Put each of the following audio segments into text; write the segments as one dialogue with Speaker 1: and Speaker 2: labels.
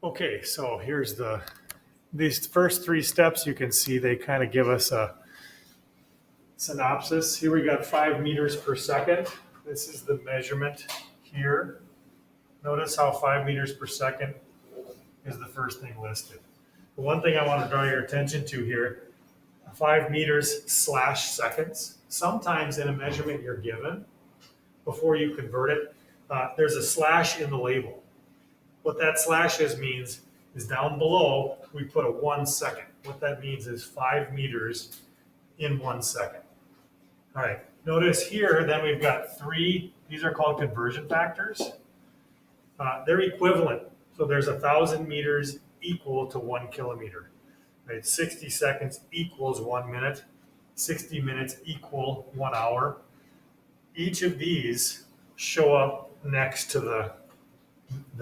Speaker 1: Okay, so here's these first three steps. You can see they kind of give us a synopsis. Here we got 5 meters per second. This is the measurement here. Notice how 5 meters per second is the first thing listed. The one thing I want to draw your attention to here, 5 meters slash seconds. Sometimes in a measurement you're given, before you convert it, there's a slash in the label. What that slash means is down below, we put a 1 second. What that means is 5 meters in 1 second. All right, notice here, then we've got 3, these are called conversion factors. They're equivalent. So there's 1,000 meters equal to 1 kilometer. Right? 60 seconds equals 1 minute. 60 minutes equal 1 hour. Each of these show up next to the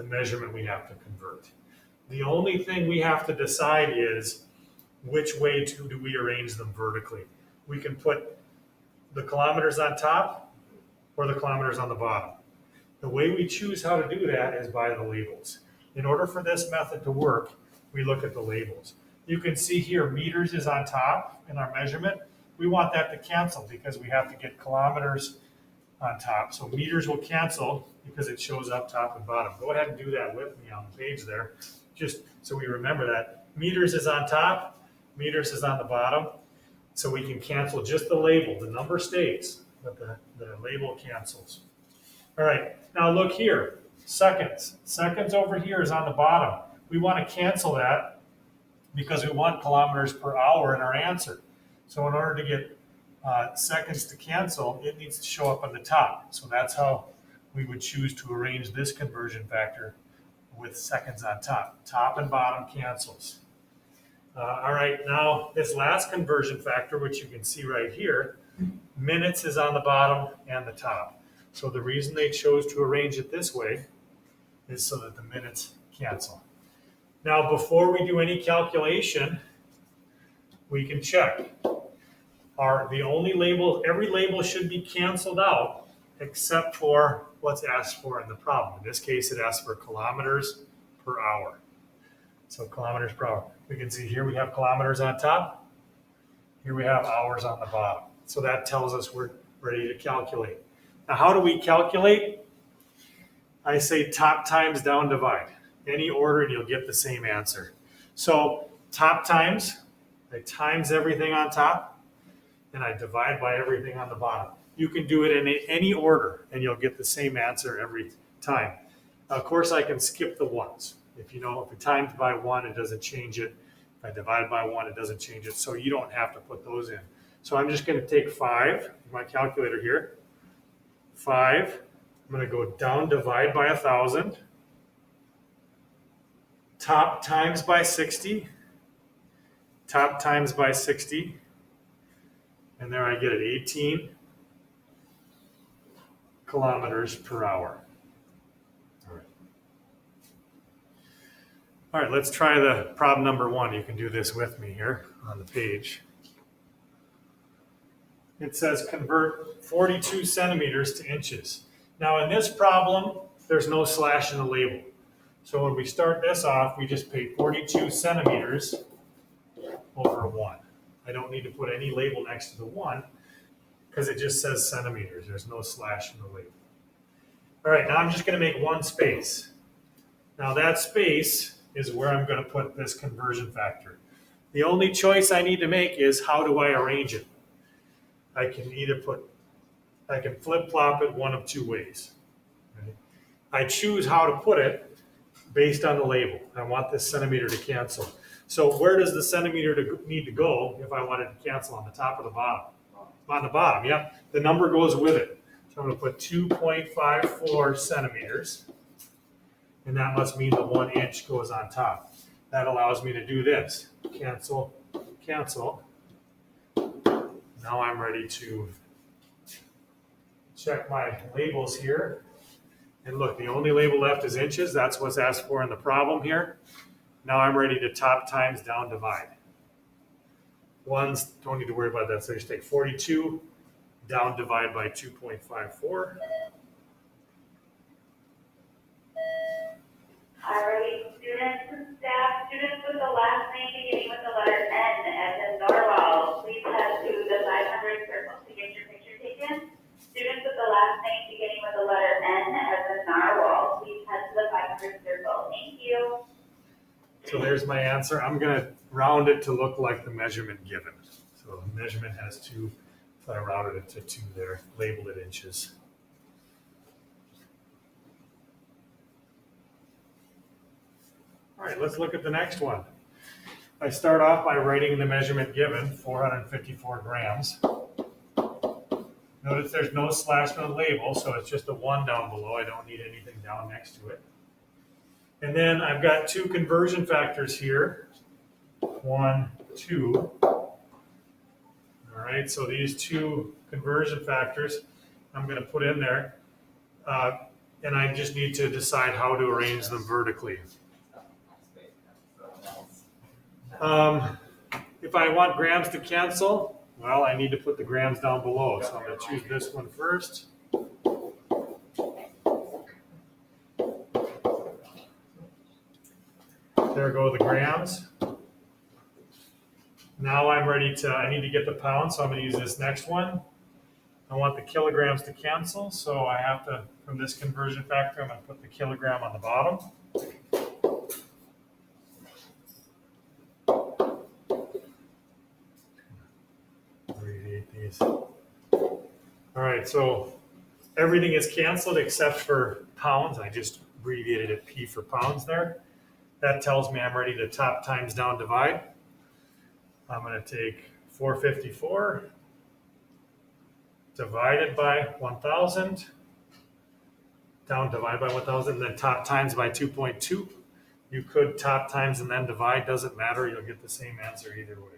Speaker 1: measurement we have to convert. The only thing we have to decide is which way do we arrange them vertically. We can put the kilometers on top or the kilometers on the bottom. The way we choose how to do that is by the labels. In order for this method to work, we look at the labels. You can see here meters is on top in our measurement. We want that to cancel because we have to get kilometers on top. So meters will cancel because it shows up top and bottom. Go ahead and do that with me on the page there, just so we remember that. Meters is on top, meters is on the bottom, so we can cancel just the label. The number stays, but the label cancels. All right, now look here, seconds. Seconds over here is on the bottom. We want to cancel that because we want kilometers per hour in our answer. So in order to get seconds to cancel, it needs to show up on the top. So that's how we would choose to arrange this conversion factor with seconds on top. Top and bottom cancels. All right, now this last conversion factor, which you can see right here, minutes is on the bottom and the top. So the reason they chose to arrange it this way is so that the minutes cancel. Now, before we do any calculation, we can check. Every label should be canceled out except for what's asked for in the problem. In this case, it asks for kilometers per hour. So kilometers per hour. We can see here we have kilometers on top. Here we have hours on the bottom. So that tells us we're ready to calculate. Now, how do we calculate? I say top times down divide. Any order and you'll get the same answer. So top times, I times everything on top and I divide by everything on the bottom. You can do it in any order and you'll get the same answer every time. Of course, I can skip the ones. If I times by 1, it doesn't change it. If I divide by 1, it doesn't change it. So you don't have to put those in. So I'm just going to take 5, my calculator here. 5, I'm going to go down, divide by 1,000. Top times by 60. Top times by 60. And there I get it, 18 kilometers per hour. All right, let's try the problem number 1. You can do this with me here on the page. It says convert 42 centimeters to inches. Now in this problem, there's no slash in the label. So when we start this off, we just pay 42 centimeters over 1. I don't need to put any label next to the 1 because it just says centimeters. There's no slash in the label. All right, now I'm just going to make 1 space. Now that space is where I'm going to put this conversion factor. The only choice I need to make is how do I arrange it? I can flip-flop it one of 2 ways. Right? I choose how to put it based on the label. I want this centimeter to cancel. So where does the centimeter need to go if I wanted to cancel, on the top or the bottom? On the bottom, yeah. The number goes with it. So I'm going to put 2.54 centimeters. And that must mean the 1 inch goes on top. That allows me to do this. Cancel, cancel. Now I'm ready to check my labels here. And look, the only label left is inches. That's what's asked for in the problem here. Now I'm ready to top times down divide. Ones, don't need to worry about that. So just take 42, down divide by 2.54.
Speaker 2: Alright, students,
Speaker 1: So there's my answer. I'm going to round it to look like the measurement given. So the measurement has 2, so I rounded it to 2 there, labeled it inches. All right, let's look at the next one. I start off by writing the measurement given, 454 grams. Notice there's no slash, no label, so it's just a 1 down below. I don't need anything down next to it. And then I've got 2 conversion factors here, 1, 2. All right, so these 2 conversion factors I'm going to put in there, and I just need to decide how to arrange them vertically. If I want grams to cancel, well, I need to put the grams down below. So I'm going to choose this one first. There go the grams. Now I'm ready to, I need to get the pounds, so I'm going to use this next one. I want the kilograms to cancel, so I have to, from this conversion factor, I'm going to put the kilogram on the bottom. Abbreviate these. All right, so everything is canceled except for pounds. I just abbreviated it P for pounds there. That tells me I'm ready to top times down divide. I'm going to take 454 divided by 1,000, down divide by 1,000, then top times by 2.2. You could top times and then divide, doesn't matter, you'll get the same answer either way.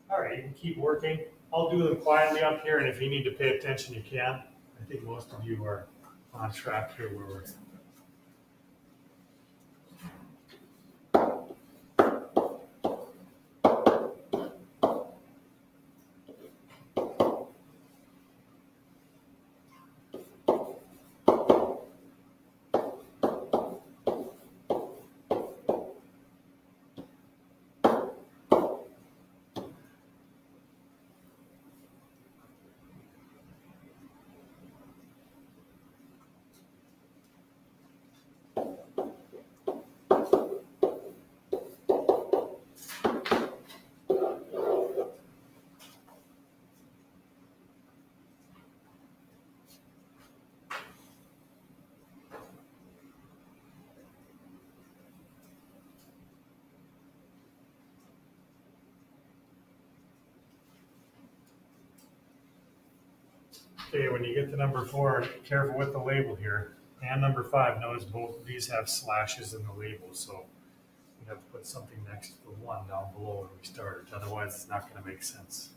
Speaker 1: All right, you can keep working. I'll do them quietly up here, and if you need to pay attention, you can. I think most of you are on track here where we're. Okay, when you get to number 4, careful with the label here. And number 5, notice both of these have slashes in the label, so we have to put something next to the 1 down below when we start. Otherwise, it's not going to make sense.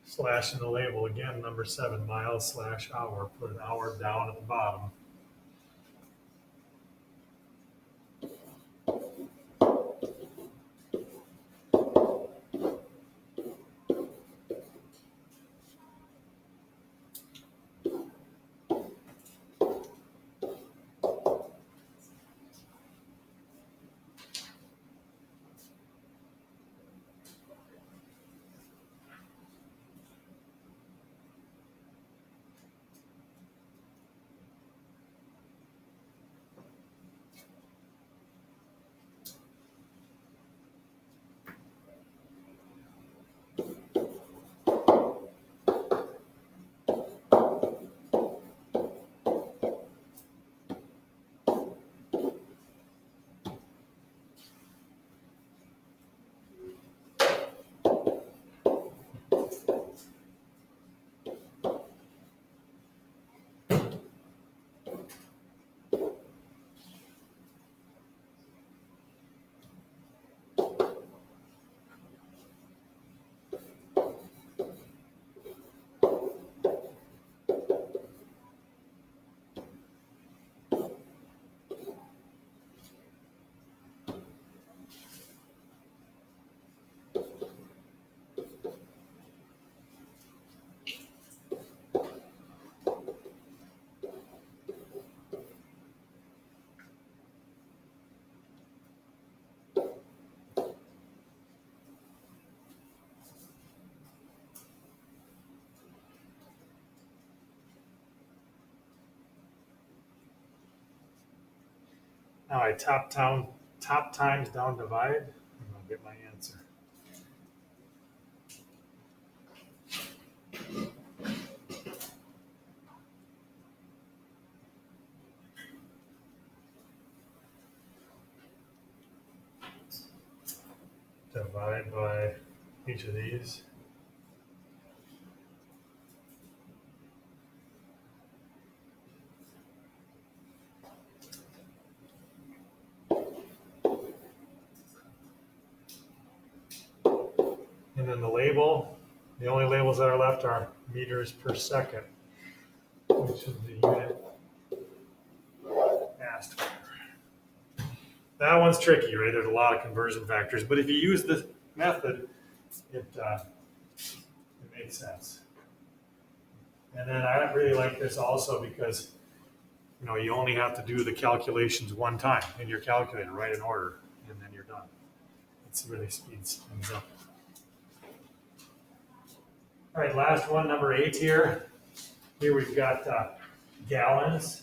Speaker 1: slash in the label again, number 7, miles/hour. Put an hour down at the bottom. Now I top times down divide, and I'll get my answer. Divide by each of these. And then the label, the only labels that are left are meters per second, which is the unit asked for. That one's tricky, right? There's a lot of conversion factors, but if you use this method, it makes sense. And then I really like this also because you only have to do the calculations one time in your calculator, right in order, and then you're done. It's really speeds things up. All right, last one, number 8 here. Here we've got gallons.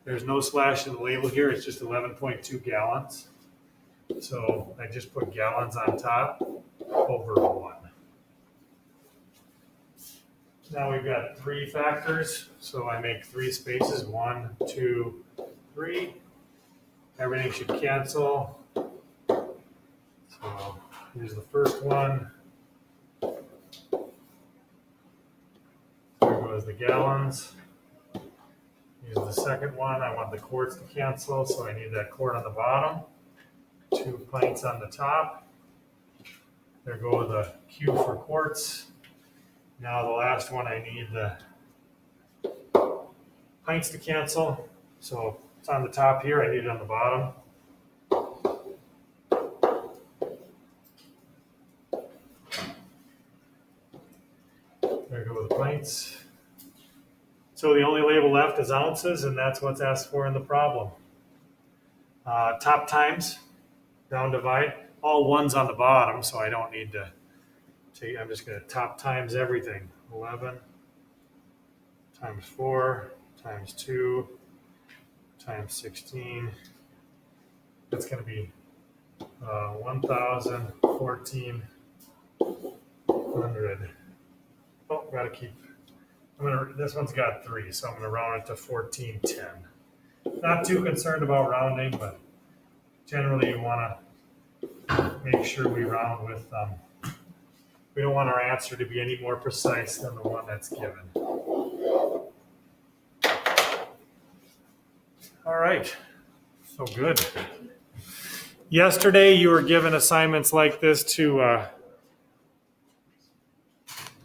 Speaker 1: There's no slash in the label here. It's just 11.2 gallons. So I just put gallons on top over 1. Now we've got 3 factors. So I make 3 spaces, 1, 2, 3. Everything should cancel. So here's the first one. There goes the gallons. Here's the second one. I want the quarts to cancel, so I need that quart on the bottom. 2 pints on the top. There go the Q for quarts. Now the last one, I need the pints to cancel. So it's on the top here. I need it on the bottom. There go the pints. So the only label left is ounces, and that's what's asked for in the problem. Top times, down divide, all 1's on the bottom, so I don't need to take, I'm just going to top times everything. 11 times 4 times 2 times 16. That's going to be 1,014. Oh, gotta keep. This one's got 3, so I'm gonna round it to 1410. Not too concerned about rounding, but generally you wanna make sure we round with. We don't want our answer to be any more precise than the one that's given. All right, so good. Yesterday you were given assignments like this to